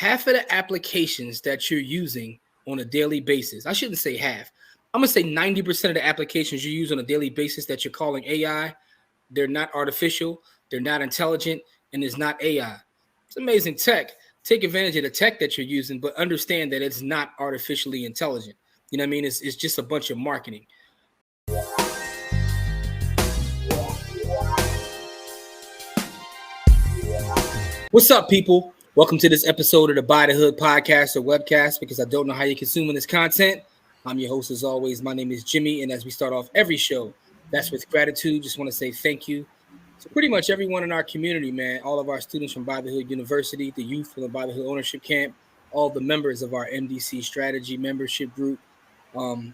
half of the applications that you're using on a daily basis, I shouldn't say half, I'm going to say 90% of the applications you use on a daily basis that you're calling AI, they're not artificial, they're not intelligent, and it's not AI. It's amazing tech. Take advantage of the tech that you're using, but understand that it's not artificially intelligent. You know what I mean? It's just a bunch of marketing. What's up, people? Welcome to this episode of the Buy the Hood podcast or webcast, because I don't know how you're consuming this content. I'm your host as always. My name is Jimmy, and as we start off every show, that's with gratitude. Just want to say thank you to pretty much everyone in our community, man. All of our students from Buy the Hood University, the youth from the Buy the Hood Ownership Camp, all the members of our MDC strategy membership group.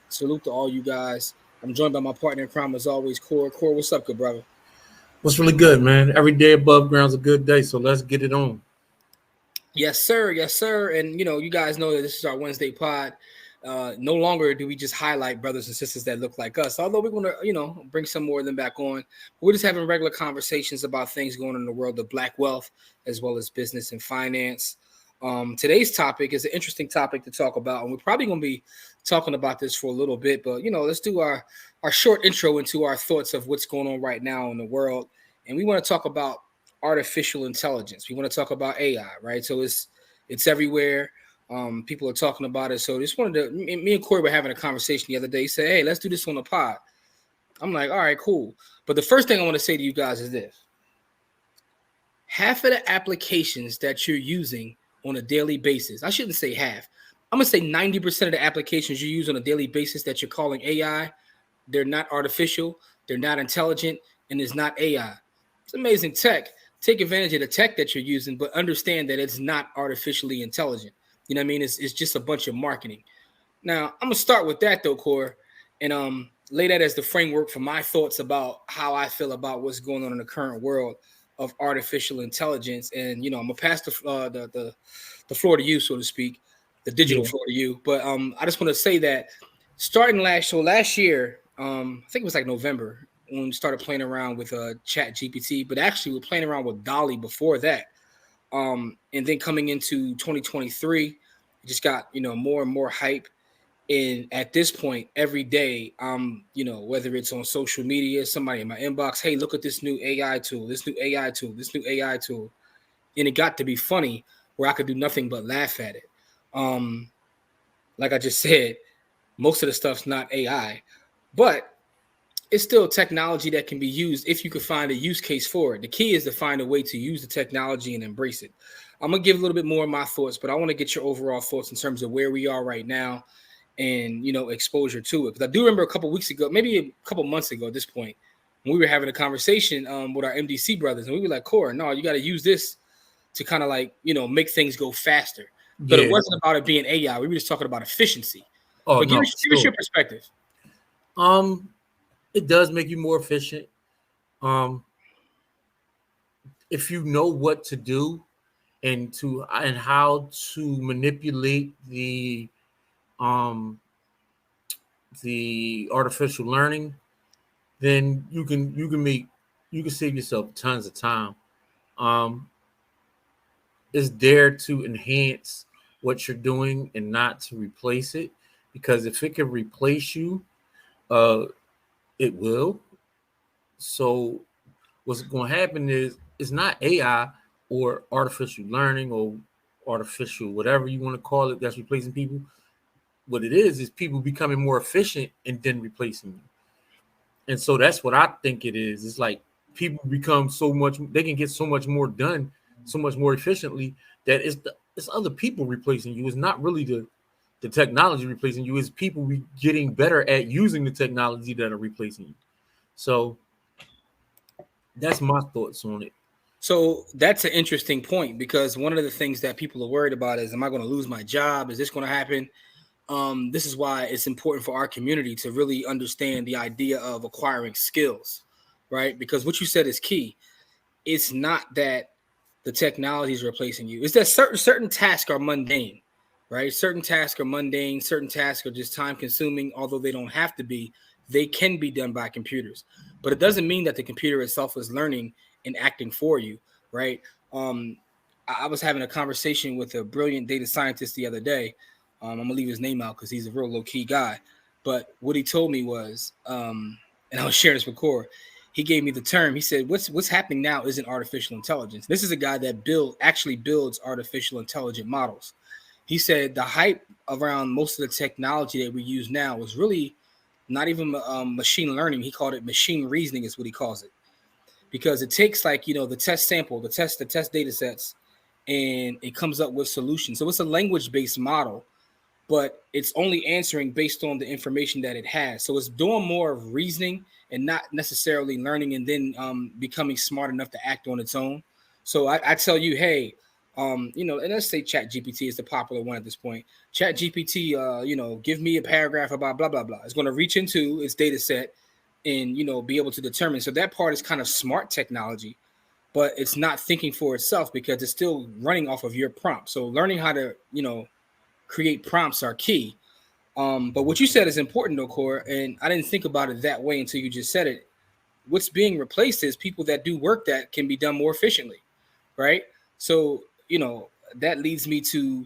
Salute to all you guys. I'm joined by my partner in crime as always, Core. Core, what's up, good brother? What's really good, man? Every day above ground's a good day, so let's get it on. Yes, sir. Yes, sir. And, you guys know that this is our Wednesday pod. No longer do we just highlight brothers and sisters that look like us, although we're going to, bring some more of them back on. We're just having regular conversations about things going on in the world of Black wealth, as well as business and finance. Today's topic is an interesting topic to talk about, and we're probably going to be talking about this for a little bit, but, let's do our short intro into our thoughts of what's going on right now in the world. And we want to talk about artificial intelligence. We want to talk about AI, right? So it's everywhere. People are talking about it. So just wanted to, me and Corey were having a conversation the other day. He said, hey, let's do this on the pod. I'm like, all right, cool. But the first thing I want to say to you guys is this. Half of the applications that you're using on a daily basis, I shouldn't say half, I'm going to say 90% of the applications you use on a daily basis that you're calling AI, they're not artificial, they're not intelligent, and it's not AI. It's amazing tech. Take advantage of the tech that you're using, but understand that it's not artificially intelligent. You know what I mean? It's just a bunch of marketing. Now, I'm going to start with that, though, Core, and lay that as the framework for my thoughts about how I feel about what's going on in the current world of artificial intelligence. And, I'm going to pass the floor to you, so to speak, the digital floor to you. But I just want to say that starting last year, I think it was like November, when we started playing around with ChatGPT, but actually we're playing around with Dolly before that. And then coming into 2023, it just got, more and more hype. And at this point, every day, whether it's on social media, somebody in my inbox, hey, look at this new AI tool, this new AI tool, this new AI tool. And it got to be funny where I could do nothing but laugh at it. Like I just said, most of the stuff's not AI, but it's still technology that can be used if you could find a use case for it. The key is to find a way to use the technology and embrace it. I'm going to give a little bit more of my thoughts, but I want to get your overall thoughts in terms of where we are right now and, exposure to it. Because I do remember a couple weeks ago, maybe a couple months ago at this point, when we were having a conversation with our MDC brothers, and we were like, Core, no, you got to use this to kind of like, make things go faster. But It wasn't about it being AI. We were just talking about efficiency. Oh, but give us your perspective. It does make you more efficient. If you know what to do and how to manipulate the artificial learning, then you can save yourself tons of time. It's there to enhance what you're doing and not to replace it, because if it can replace you, it will. So what's going to happen is it's not AI or artificial learning or artificial whatever you want to call it that's replacing people. What it is people becoming more efficient and then replacing you. And so that's what I think it is. It's like people become they can get so much more done, so much more efficiently, that it's other people replacing you. It's not really the technology replacing you. It's people getting better at using the technology that are replacing you. So that's my thoughts on it. So that's an interesting point, because one of the things that people are worried about is, am I going to lose my job? Is this going to happen? This is why it's important for our community to really understand the idea of acquiring skills, right? Because what you said is key. It's not that the technology is replacing you. It's that certain tasks are mundane, right? Certain tasks are mundane. Certain tasks are just time consuming, although they don't have to be. They can be done by computers, but it doesn't mean that the computer itself is learning and acting for you, right? I was having a conversation with a brilliant data scientist the other day. I'm gonna leave his name out because he's a real low key guy. But what he told me was, and I was sharing this with Core. He gave me the term. He said, "What's happening now isn't artificial intelligence. This is a guy that actually builds artificial intelligent models." He said the hype around most of the technology that we use now is really not even machine learning. He called it machine reasoning, is what he calls it, because it takes like the test sample, the test data sets, and it comes up with solutions. So it's a language based model, but it's only answering based on the information that it has. So it's doing more of reasoning and not necessarily learning and then becoming smart enough to act on its own. So I tell you, hey, and let's say Chat GPT is the popular one at this point. Chat GPT, give me a paragraph about blah, blah, blah. It's going to reach into its data set and, be able to determine. So that part is kind of smart technology, but it's not thinking for itself because it's still running off of your prompt. So learning how to, create prompts are key. But what you said is important, though, Core, and I didn't think about it that way until you just said it. What's being replaced is people that do work that can be done more efficiently, right? So, that leads me to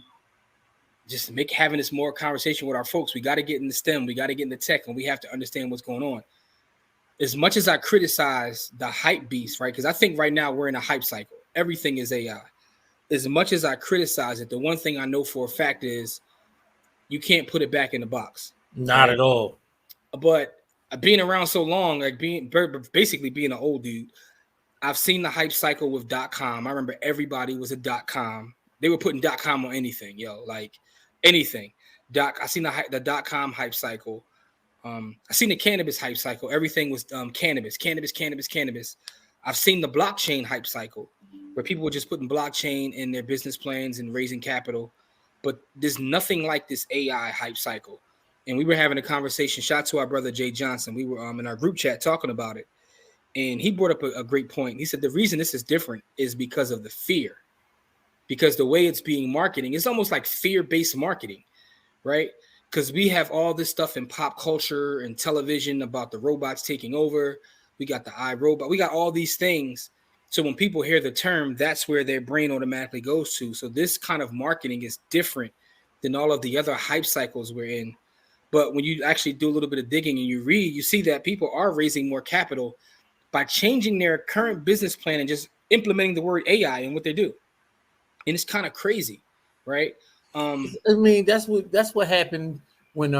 just having this more conversation with our folks. We got to get in the STEM, we got to get in the tech, and we have to understand what's going on. As much as I criticize the hype beast, right? Because I think right now we're in a hype cycle. Everything is AI. As much as I criticize it, the one thing I know for a fact is you can't put it back in the box. Not Right. at all. But being around so long, like basically being an old dude, I've seen the hype cycle with .com. I remember everybody was a .com. They were putting .com on anything, like anything. I seen the .com hype cycle. I seen the cannabis hype cycle. Everything was cannabis, cannabis, cannabis, cannabis. I've seen the blockchain hype cycle where people were just putting blockchain in their business plans and raising capital. But there's nothing like this AI hype cycle. And we were having a conversation. Shout out to our brother Jay Johnson. We were in our group chat talking about it. And he brought up a great point. He said the reason this is different is because of the fear. Because the way it's being marketing, it's almost like fear-based marketing, right? Because we have all this stuff in pop culture and television about the robots taking over. We got the iRobot. We got all these things. So when people hear the term, that's where their brain automatically goes to. So this kind of marketing is different than all of the other hype cycles we're in. But when you actually do a little bit of digging and you read, you see that people are raising more capital by changing their current business plan and just implementing the word AI in what they do. And it's kind of crazy, right? I mean, that's what happened when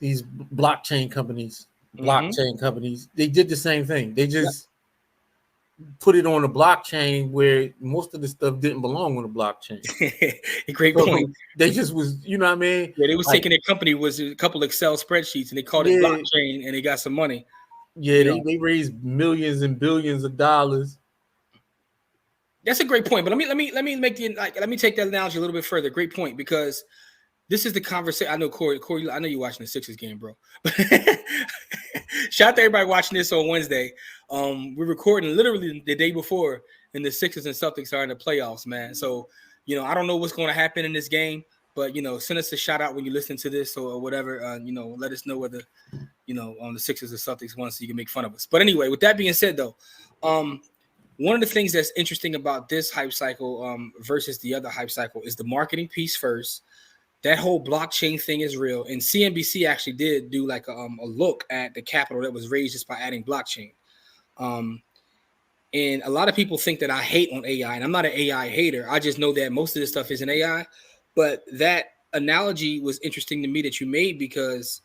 these blockchain companies, they did the same thing. They just put it on a blockchain where most of the stuff didn't belong on the blockchain. Great point. They just was, you know what I mean? Yeah, they was taking their company was a couple Excel spreadsheets and they called it blockchain and they got some money. Yeah, they raised millions and billions of dollars. That's a great point. But let me make let me take that analogy a little bit further. Great point, because this is the conversation. I know Corey, I know you're watching the Sixers game, bro. Shout out to everybody watching this on Wednesday. We're recording literally the day before, and the Sixers and Celtics are in the playoffs, man. So, I don't know what's going to happen in this game, but send us a shout out when you listen to this or whatever. Let us know whether on the Sixers or Celtics won, so you can make fun of us. But anyway, with that being said, though, one of the things that's interesting about this hype cycle versus the other hype cycle is the marketing piece first. That whole blockchain thing is real. And CNBC actually did do like a look at the capital that was raised just by adding blockchain. And a lot of people think that I hate on AI, and I'm not an AI hater. I just know that most of this stuff isn't AI. But that analogy was interesting to me that you made, because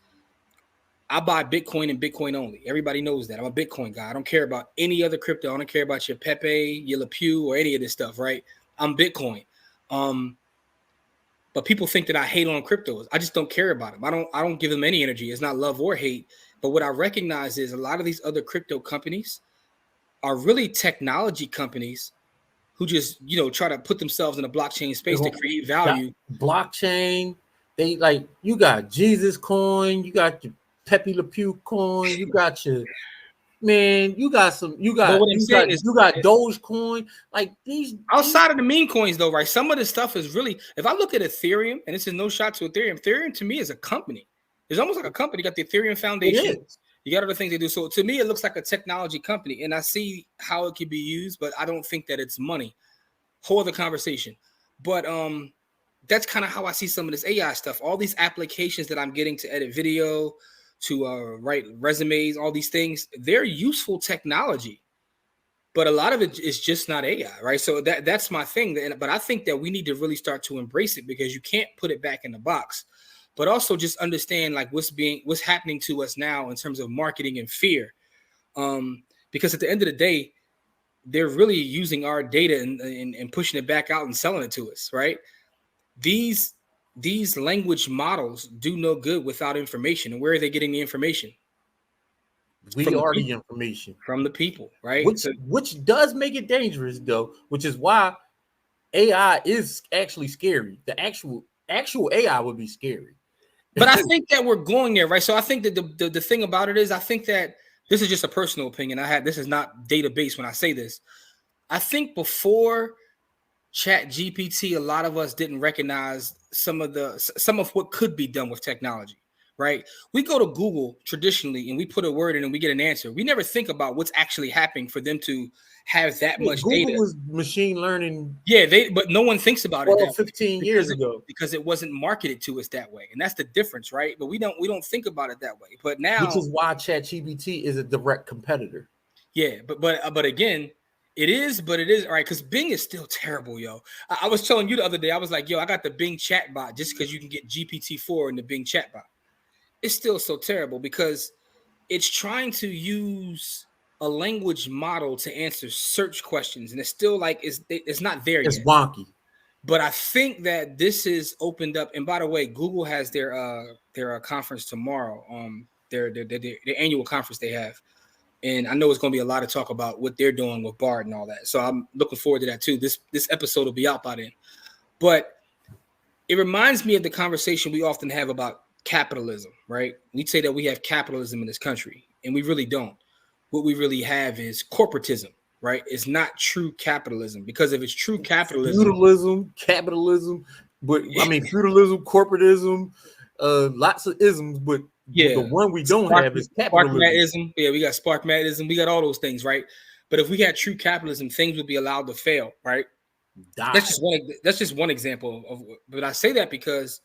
I buy Bitcoin and Bitcoin only. Everybody knows that. I'm a Bitcoin guy. I don't care about any other crypto. I don't care about your Pepe, your Lepew, or any of this stuff, right? I'm Bitcoin. But people think that I hate on cryptos. I just don't care about them. I don't give them any energy. It's not love or hate. But what I recognize is a lot of these other crypto companies are really technology companies who just, try to put themselves in a blockchain space to create value. Blockchain, they like, you got Jesus coin, you got your Pepe Le Pew coin, you got your Dogecoin. Like these outside of the meme coins, though, right? Some of the stuff is really, if I look at Ethereum, and this is no shot to Ethereum to me is a company. It's almost like a company. You got the Ethereum Foundation. You got other things they do. So to me, it looks like a technology company, and I see how it can be used, but I don't think that it's money. Whole other conversation. But that's kind of how I see some of this AI stuff. All these applications that I'm getting to edit video, to write resumes, all these things, they're useful technology, but a lot of it is just not AI, right? So that's my thing. But I think that we need to really start to embrace it, because you can't put it back in the box. But also just understand like what's happening to us now in terms of marketing and fear. Because at the end of the day, they're really using our data and pushing it back out and selling it to us, right? These these language models do no good without information. And where are they getting the information? We From the are the people. information, From the people, right? which So, which does make it dangerous though, which is why AI is actually scary. The actual AI would be scary. but I think that we're going there, right? So I think that the thing about it is, I think that this is just a personal opinion. This is not data based when I say this. I think before Chat GPT, a lot of us didn't recognize some of what could be done with technology, right? We go to Google traditionally and we put a word in and we get an answer. We never think about what's actually happening for them to have that Yeah, much Google data. was machine learning Yeah, but no one thinks about it that 12, way 15 years ago, because it wasn't marketed to us that way, and that's the difference, right? But we don't think about it that way. But which now, is why ChatGPT is a direct competitor. yeah, but again, it is, but it is all right, because Bing is still terrible, yo. I was telling you the other day, I was like, yo, I got the Bing chatbot just because you can get GPT-4 in the Bing chatbot. It's still so terrible because it's trying to use a language model to answer search questions, and it's still like it's not there It's yet. wonky. But I think that this is opened up. And by the way, Google has their conference tomorrow. Their annual conference they have, and I know it's going to be a lot of talk about what they're doing with Bard and all that. So I'm looking forward to that too. This episode will be out by then. But it reminds me of the conversation we often have about capitalism, right? We say that we have capitalism in this country, and we really don't. What we really have is corporatism, right? It's not true capitalism, because if it's true capitalism, Feudalism, capitalism, but I mean feudalism, corporatism, lots of isms, but the yeah, one we don't have is capitalism. Sparkmatism. Yeah, we got Sparkmatism. We got all those things, right? But if we had true capitalism, things would be allowed to fail, right? That's Die. just one. That's just one example of. But I say that because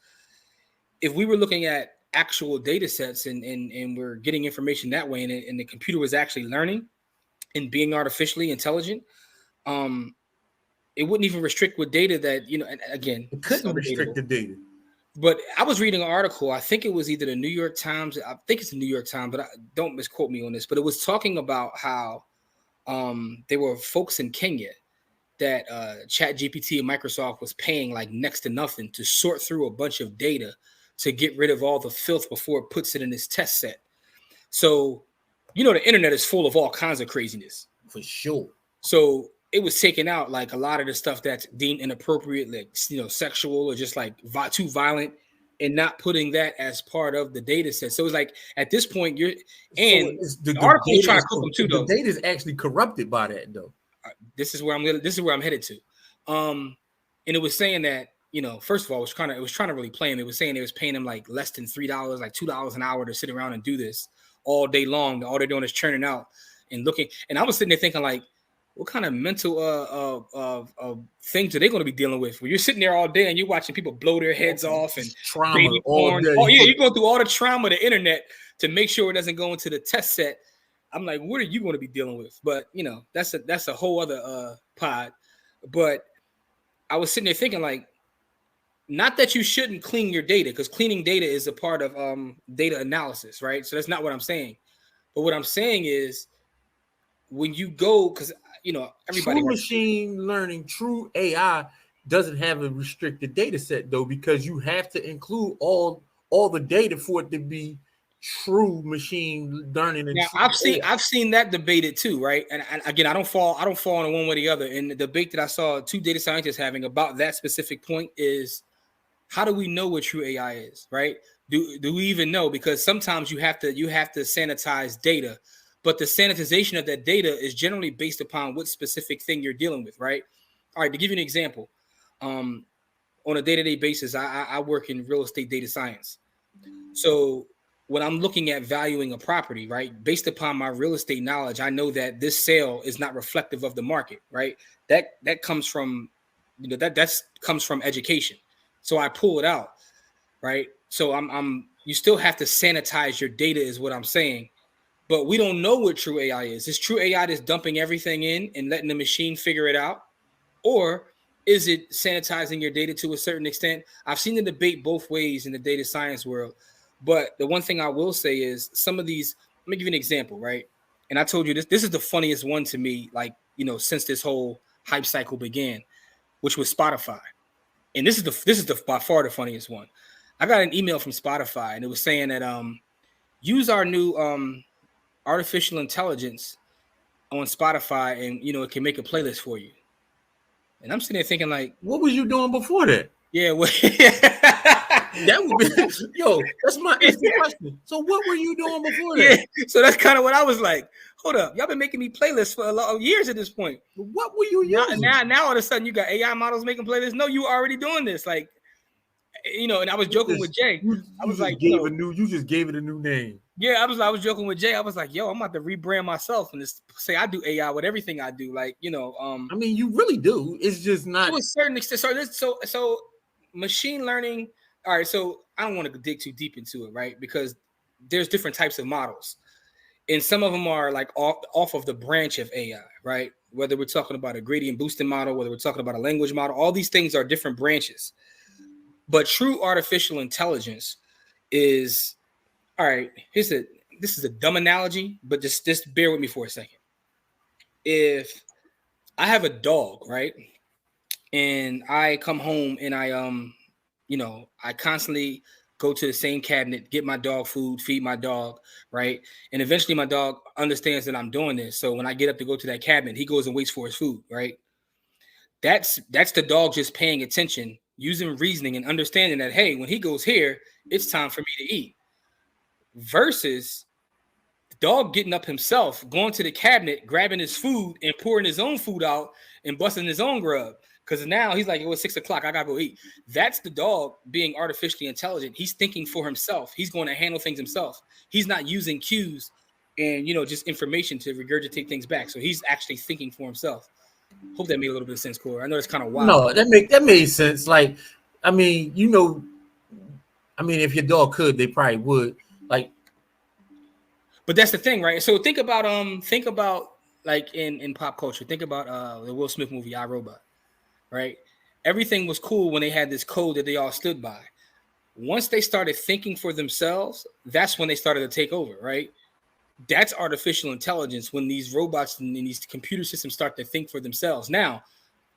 if we were looking at actual data sets and we're getting information that way, and the computer was actually learning and being artificially intelligent, um, it wouldn't even restrict with data that And again, It it's so couldn't restrict debatable. the data. But I was reading an article. I think it was either the New York Times. I think it's the New York Times, but don't misquote me on this. But it was talking about how there were folks in Kenya that Chat GPT and Microsoft was paying like next to nothing to sort through a bunch of data to get rid of all the filth before it puts it in its test set. So, the internet is full of all kinds of craziness. For sure. So it was taking out like a lot of the stuff that's deemed inappropriate, like sexual or just like too violent, and not putting that as part of the data set. So it's like at this point, So and it's the the article was data trying to is cook them too, the though. data is actually corrupted by that though. This is where I'm headed to. And it was saying that, first of all, it was trying to really play him. It was saying it was paying him like less than $3, like $2 an hour to sit around and do this all day long. All they're doing is churning out and looking. And I was sitting there thinking, like, what kind of mental things are they going to be dealing with? Where you're sitting there all day and you're watching people blow their heads off and It's trauma baby all porn. Oh day. yeah, you go through all the trauma of the internet to make sure it doesn't go into the test set. I'm like, what are you going to be dealing with? But that's a whole other pod. But I was sitting there thinking, like, not that you shouldn't clean your data, because cleaning data is a part of data analysis, right? So that's not what I'm saying. But what I'm saying is, when you go, because everybody True has. machine learning, true AI doesn't have a restricted data set though, because you have to include all the data for it to be true machine learning and Now true AI. I've seen that debated too, right? And again, I don't fall on one way or the other. And the debate that I saw two data scientists having about that specific point is, how do we know what true AI is, right? Do we even know? Because sometimes you have to sanitize data, but the sanitization of that data is generally based upon what specific thing you're dealing with, right? All right, to give you an example, um, on a day-to-day basis, I work in real estate data science. So when I'm looking at valuing a property, right, based upon my real estate knowledge, I know that this sale is not reflective of the market, right? That comes from, that's comes from education. So I pull it out, right? So I'm you still have to sanitize your data, is what I'm saying. But we don't know what true AI is. Is true AI just dumping everything in and letting the machine figure it out? Or is it sanitizing your data to a certain extent? I've seen the debate both ways in the data science world. But the one thing I will say is some of these, let me give you an example, right? And I told you this is the funniest one to me, like, since this whole hype cycle began, which was Spotify. And this is the by far the funniest one. I got an email from Spotify and it was saying that use our new artificial intelligence on Spotify and it can make a playlist for you. And I'm sitting there thinking like, What was you doing before that? yeah, well, That would be that's my instant question. So what were you doing before yeah. that? So that's kind of what I was like. Hold up, y'all been making me playlists for a lot of years at this point. What were you Now, using? now, all of a sudden, you got AI models making playlists. No, you already doing this, like, And I was joking with Jay. I was like, You just gave it a new name. yeah, I was joking with Jay. I was like, yo, I'm about to rebrand myself and just say I do AI with everything I do, like, I mean, you really do. It's just not. to a certain extent. So machine learning. All right, so I don't want to dig too deep into it, right? Because there's different types of models, and some of them are like off of the branch of AI, right? Whether we're talking about a gradient boosting model, whether we're talking about a language model, all these things are different branches. But true artificial intelligence is, all right. This is a dumb analogy, but just bear with me for a second. If I have a dog, right, and I come home and I constantly go to the same cabinet, get my dog food, feed my dog, right? And eventually my dog understands that I'm doing this. So when I get up to go to that cabinet, he goes and waits for his food, right? That's the dog just paying attention, using reasoning and understanding that, hey, when he goes here, it's time for me to eat. Versus the dog getting up himself, going to the cabinet, grabbing his food and pouring his own food out and busting his own grub. Because now he's like, it was 6 o'clock. I gotta go eat. That's the dog being artificially intelligent. He's thinking for himself. He's going to handle things himself. He's not using cues and just information to regurgitate things back. So he's actually thinking for himself. Hope that made a little bit of sense, Corey. I know it's kind of wild. No, that made sense. Like, I mean, if your dog could, they probably would. Like, but that's the thing, right? So think about like in pop culture. Think about the Will Smith movie I, Robot. Right? Everything was cool when they had this code that they all stood by. Once they started thinking for themselves, that's when they started to take over, right? That's artificial intelligence, when these robots and these computer systems start to think for themselves. Now,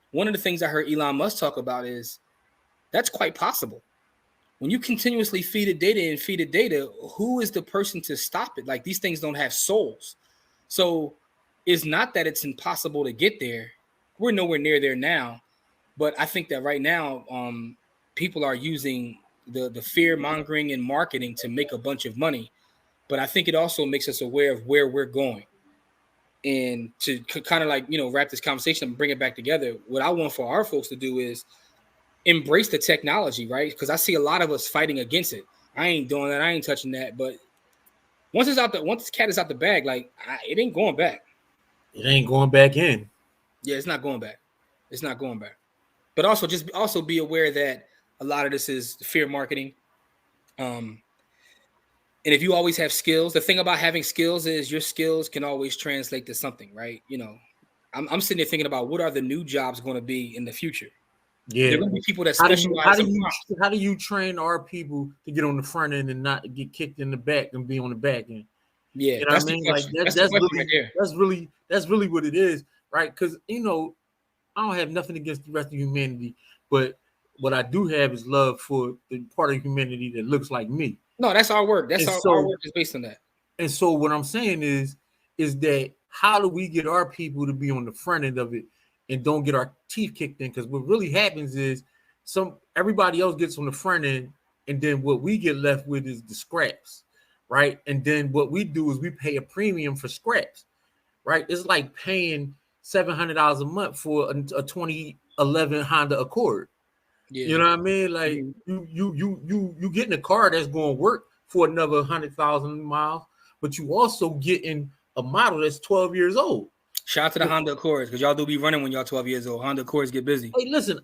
one of the things I heard Elon Musk talk about is that's quite possible. When you continuously feed it data, who is the person to stop it? Like, these things don't have souls. So it's not that it's impossible to get there. We're nowhere near there now. But I think that right now, people are using the fear mongering and marketing to make a bunch of money. But I think it also makes us aware of where we're going. And to kind of like, wrap this conversation and bring it back together, what I want for our folks to do is embrace the technology, right? Because I see a lot of us fighting against it. I ain't doing that. I ain't touching that. But once the cat is out the bag, like, it ain't going back. It ain't going back in. Yeah, it's not going back. It's not going back. But also be aware that a lot of this is fear marketing. And if you always have skills, the thing about having skills is your skills can always translate to something, right? I'm sitting there thinking about what are the new jobs going to be in the future. Yeah, there are going to be people that specialize. How do you train our people to get on the front end and not get kicked in the back and be on the back end? Yeah, you know what I mean? Like that's really what it is, right? Because I don't have nothing against the rest of humanity, but what I do have is love for the part of humanity that looks like me. No, that's our work. Our work is based on that. And so what I'm saying is that how do we get our people to be on the front end of it and don't get our teeth kicked in? Because what really happens is everybody else gets on the front end, and then what we get left with is the scraps, right? And then what we do is we pay a premium for scraps, right? It's like paying $700 a month for a 2011 Honda Accord. Yeah. You know what I mean? Like you getting a car that's going to work for another 100,000 miles, but you also getting a model that's 12 years old. Shout out to the Honda Accords, because y'all do be running when y'all 12 years old. Honda Accords get busy. Hey, listen,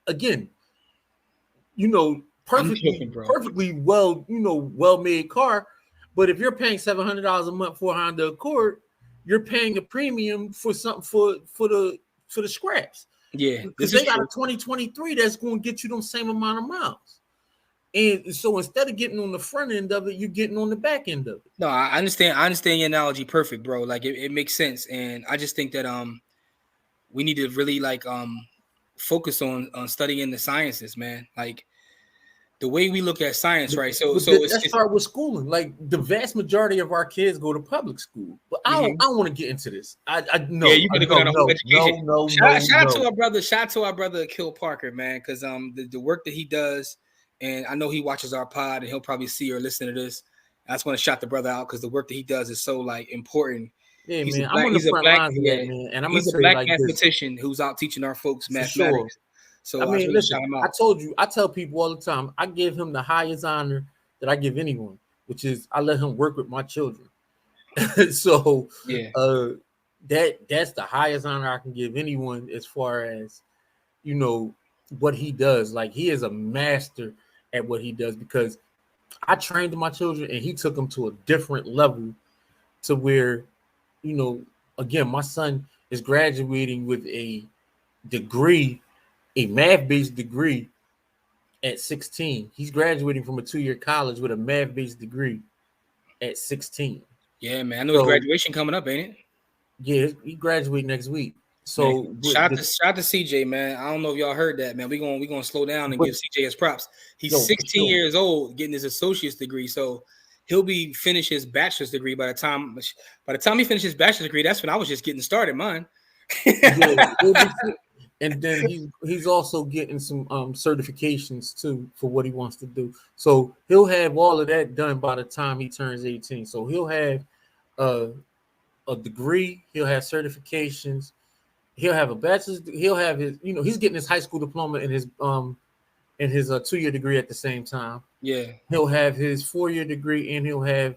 again, I'm joking, bro. perfectly well, well made car. But if you're paying $700 a month for a Honda Accord, you're paying a premium for something for the scraps. Yeah, Because they got a 2023 that's going to get you the same amount of miles. And so instead of getting on the front end of it, you're getting on the back end of it. No, I understand. I understand your analogy perfect, bro. Like it makes sense. And I just think that we need to really like focus on studying the sciences, man. Like the way we look at science, right? So Let's start with schooling. Like the vast majority of our kids go to public school, but I don't want to get into this. No, yeah, you better go down the whole education. No. Shout out to our brother. Shout out to our brother Kill Parker, man, because the work that he does, and I know he watches our pod, and he'll probably see or listen to this. I just want to shout the brother out because the work that he does is so like important. Yeah, man, I'm on the front lines of that, man, and I'm he's a black mathematician who's out teaching our folks mathematics. Sure. So I mean, listen, I told you, I tell people all the time, I give him the highest honor that I give anyone, which is I let him work with my children. So yeah, that's the highest honor I can give anyone as far as what he does. Like he is a master at what he does because I trained my children and he took them to a different level to where, again, my son is graduating with a degree, a math-based degree at 16. He's graduating from a 2-year college with a math-based degree at 16. Yeah, man. I know his graduation coming up, ain't it? Yeah, he graduates next week. So shout out to CJ, man. I don't know if y'all heard that, man. We're gonna slow down and give CJ his props. He's 16 years old, getting his associate's degree. So he'll be finish his bachelor's degree by the time he finishes his bachelor's degree. That's when I was just getting started, mine. And then he's also getting some certifications too for what he wants to do. So he'll have all of that done by the time he turns 18. So he'll have a degree, he'll have certifications, he'll have a bachelor's, he'll have his, he's getting his high school diploma and his 2-year degree at the same time. Yeah. He'll have his 4-year degree and he'll have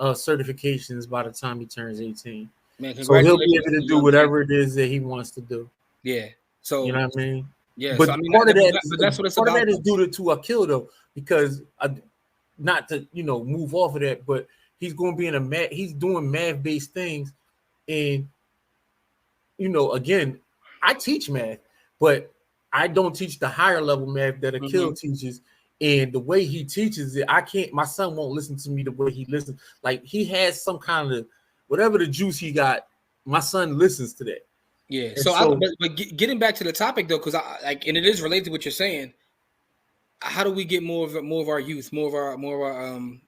certifications by the time he turns 18. Man, so he'll be able to do whatever it is that he wants to do. Yeah. So you know what I mean? Yeah. But so, I mean, part of that, that's what it's part about. of that is due to Akil though, because not to move off of that, but he's going to be he's doing math-based things, and again, I teach math, but I don't teach the higher level math that Akil teaches. And the way he teaches it, my son won't listen to me the way he listens. Like he has some kind of whatever the juice he got, my son listens to that. Yeah. But getting back to the topic though, because and it is related to what you're saying. How do we get more of our youth, more of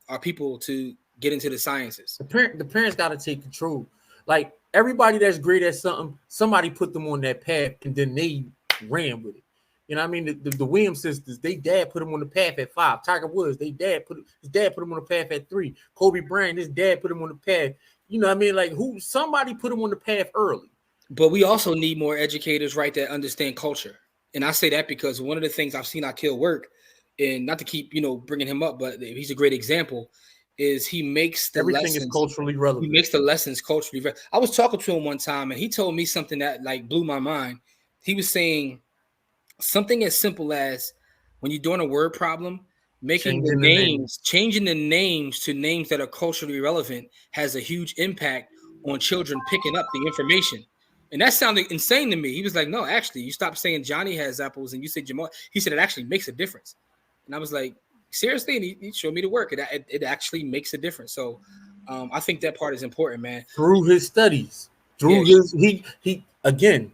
our people to get into the sciences? The parents got to take control. Like everybody that's great at something, somebody put them on that path, and then they ran with it. You know what I mean? The Williams sisters, they dad put them on the path at 5. Tiger Woods, his dad put him on the path at 3. Kobe Bryant, his dad put him on the path. You know what I mean? Like somebody put him on the path early. But we also need more educators, right, that understand culture. And I say that because one of the things I've seen Akil work, and not to keep bringing him up, but he's a great example, is he makes the everything lessons is culturally relevant. He makes the lessons culturally relevant. I was talking to him one time, and he told me something that like blew my mind. He was saying something as simple as when you're doing a word problem, changing the names to names that are culturally relevant has a huge impact on children picking up the information. And that sounded insane to me. He was like, no, actually, you stop saying Johnny has apples and you say Jamal. He said it actually makes a difference. And I was like, seriously? And he showed me the work. It actually makes a difference. So I think that part is important, man. Through his studies, he again,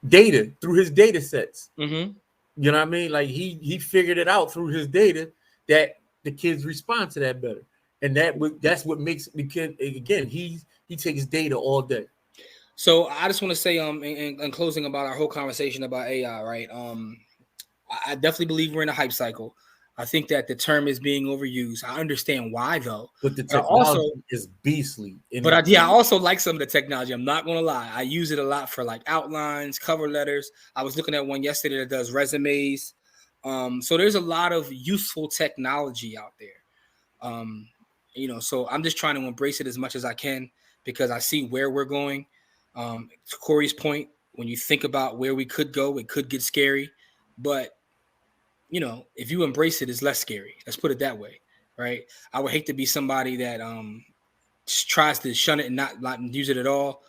data, through his data sets. Mm-hmm. You know what I mean? Like he figured it out through his data that the kids respond to that better. And that's what makes, because again, he takes data all day. So I just want to say, in closing about our whole conversation about AI, right? I definitely believe we're in a hype cycle. I think that the term is being overused. I understand why, though. But the technology is beastly. But I also like some of the technology. I'm not going to lie. I use it a lot for like outlines, cover letters. I was looking at one yesterday that does resumes. So there's a lot of useful technology out there. Um, so I'm just trying to embrace it as much as I can because I see where we're going. To Corey's point, when you think about where we could go, it could get scary, but if you embrace it, it's less scary. Let's put it that way, right? I would hate to be somebody that tries to shun it and not use it at all.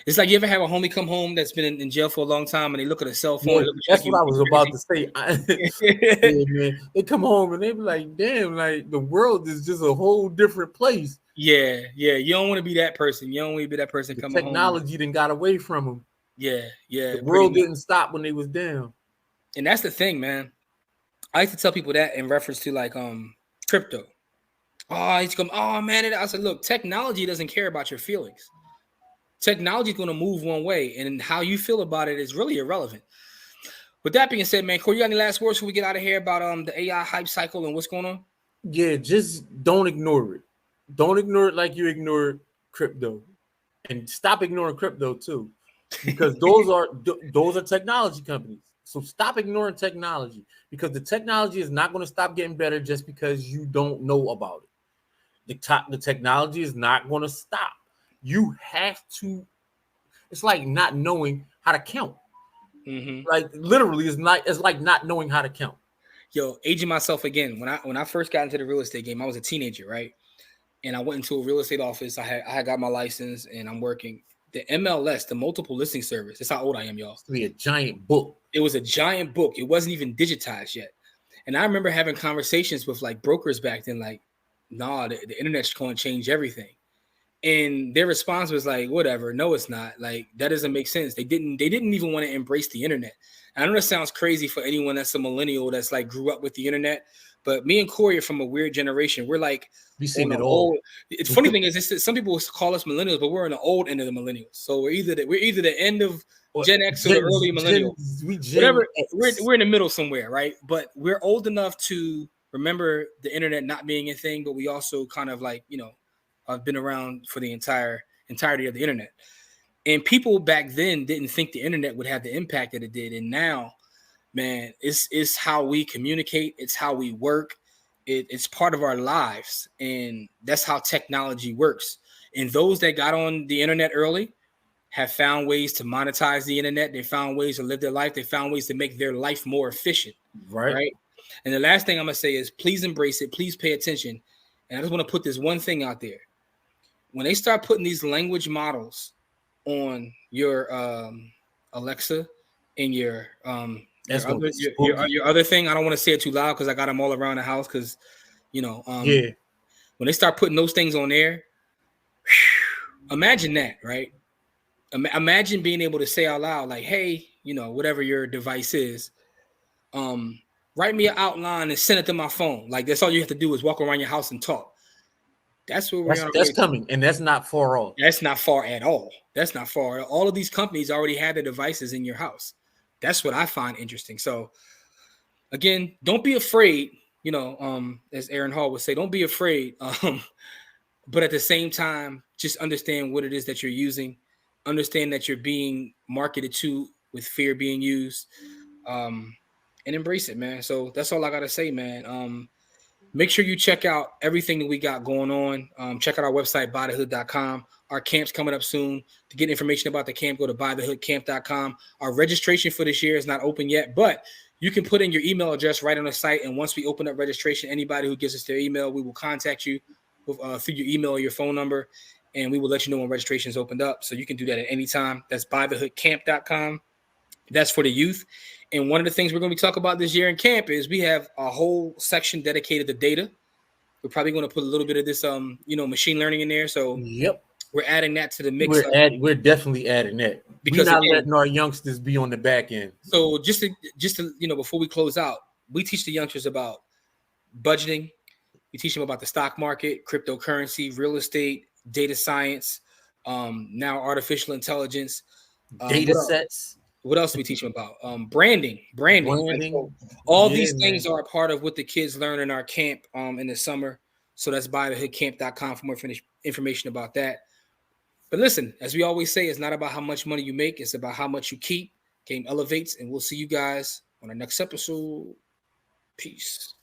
It's like you ever have a homie come home that's been in jail for a long time and they look at a cell phone Yeah, and look at you that's like what I was about to say. crazy. Yeah, man. They come home and they be like, damn, like the world is just a whole different place. Yeah. You don't want to be that person. You don't want to be that person The coming home. technology then got away from them. Yeah, The pretty world much. didn't stop when they was down. And that's the thing, man. I like to tell people that in reference to like crypto. Oh, he's come. Oh man, I said, look, technology doesn't care about your feelings. Technology is going to move one way, and how you feel about it is really irrelevant. With that being said, man, Corey, you got any last words before we get out of here about the AI hype cycle and what's going on? Yeah, just don't ignore it. Don't ignore it like you ignored crypto, and stop ignoring crypto too, because those are technology companies. So stop ignoring technology because the technology is not going to stop getting better just because you don't know about it. The technology is not going to stop. You have to. It's like not knowing how to count. Mm-hmm. Like literally, it's like not knowing how to count. Yo, aging myself again. When I first got into the real estate game, I was a teenager, right? And I went into a real estate office. I had got my license and I'm working. The MLS, the multiple listing service. That's how old I am, y'all. It's to be a giant book. It was a giant book. It wasn't even digitized yet. And I remember having conversations with like brokers back then, like, nah, the internet's going to change everything. And their response was like, whatever, no, it's not. Like, that doesn't make sense. They didn't even want to embrace the internet. And I know that sounds crazy for anyone that's a millennial that's like grew up with the internet, but me and Corey are from a weird generation. We're like We on seen the it all. old. It's funny thing is, some people call us millennials, but we're on the old end of the millennials. So we're either the end of Or Gen X or the early millennial. We Gen Whatever, we're X. we're in the middle somewhere, right? But we're old enough to remember the internet not being a thing, but we also kind of like have been around for the entirety of the internet. And people back then didn't think the internet would have the impact that it did. And now, man, it's how we communicate, it's how we work, it's part of our lives, and that's how technology works. And those that got on the internet early have found ways to monetize the internet. They found ways to live their life. They found ways to make their life more efficient, Right. right? And the last thing I'm gonna say is please embrace it. Please pay attention. And I just want to put this one thing out there. When they start putting these language models on your Alexa and That's your gonna other be spooky. your other thing, I don't want to say it too loud because I got them all around the house. Because Yeah. when they start putting those things on there, imagine that, right? Imagine being able to say out loud, like, "Hey, whatever your device is, um, write me an outline and send it to my phone." Like that's all you have to do is walk around your house and talk. That's where we're on our That's way to. coming, and that's not far off. That's not far at all. That's not far. All of these companies already have their devices in your house. That's what I find interesting. So again, don't be afraid. As Aaron Hall would say, don't be afraid. But at the same time, just understand what it is that you're using. Understand that you're being marketed to with fear being used, and embrace it, man. So that's all I gotta say, man. Make sure you check out everything that we got going on. Check out our website, buythehood.com. Our camp's coming up soon. To get information about the camp, go to buythehoodcamp.com. Our registration for this year is not open yet, but you can put in your email address right on the site. And once we open up registration, anybody who gives us their email, we will contact you through your email or your phone number, and we will let you know when registration is opened up. So you can do that at any time. That's buythehoodcamp.com. That's for the youth. And one of the things we're going to be talking about this year in camp is we have a whole section dedicated to data. We're probably going to put a little bit of this, machine learning in there. So Yep. we're adding that to the mix. We're definitely adding that. We're Because not again, letting our youngsters be on the back end. so just to before we close out, we teach the youngsters about budgeting. We teach them about the stock market, cryptocurrency, real estate, data science, now artificial intelligence. Data What else? sets, What else do we teach them about? Branding. Right? So branding. all Yeah, these man. things are a part of what the kids learn in our camp in the summer. So that's buythehoodcamp.com for more information about that. But listen, as we always say, it's not about how much money you make, it's about how much you keep. Game elevates, and we'll see you guys on our next episode. Peace.